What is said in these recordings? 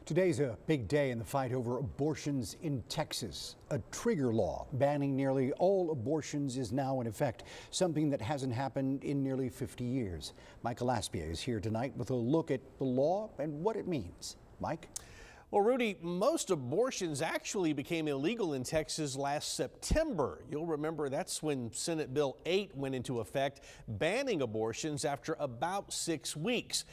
Today's a big day in the fight over abortions in Texas. A trigger law banning nearly all abortions is now in effect, something that hasn't happened in nearly 50 years. Michael Aspia is here tonight with a look at the law and what it means. Mike? Well, Rudy, most abortions actually became illegal in Texas last September. You'll remember that's when Senate Bill 8 went into effect, banning abortions after about 6 weeks.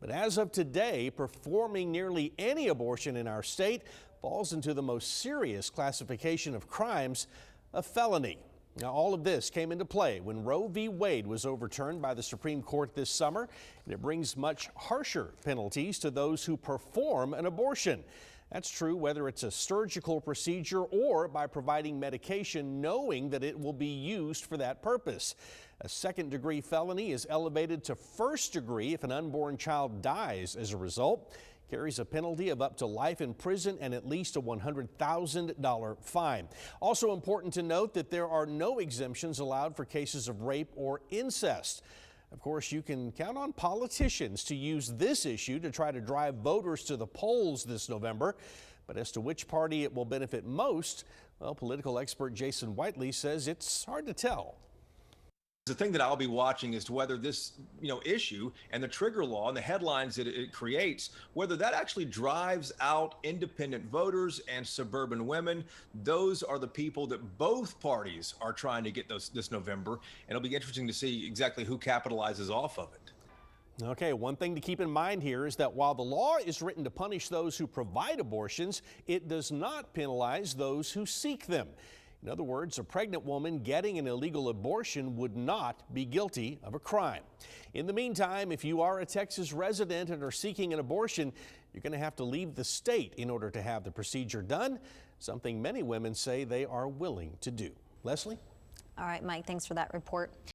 But as of today, performing nearly any abortion in our state falls into the most serious classification of crimes, a felony. Now, all of this came into play when Roe v. Wade was overturned by the Supreme Court this summer, and it brings much harsher penalties to those who perform an abortion. That's true whether it's a surgical procedure or by providing medication knowing that it will be used for that purpose. A second-degree felony is elevated to first degree if an unborn child dies as a result. Carries a penalty of up to life in prison and at least a $100,000 fine. Also important to note that there are no exemptions allowed for cases of rape or incest. Of course, you can count on politicians to use this issue to try to drive voters to the polls this November. But as to which party it will benefit most, well, political expert Jason Whiteley says it's hard to tell. The thing that I'll be watching is whether this, issue and the trigger law and the headlines that it creates, whether that actually drives out independent voters and suburban women. Those are the people that both parties are trying to get this November, and it'll be interesting to see exactly who capitalizes off of it. Okay, one thing to keep in mind here is that while the law is written to punish those who provide abortions, it does not penalize those who seek them. In other words, a pregnant woman getting an illegal abortion would not be guilty of a crime. In the meantime, if you are a Texas resident and are seeking an abortion, you're going to have to leave the state in order to have the procedure done, something many women say they are willing to do. Leslie? All right, Mike, thanks for that report.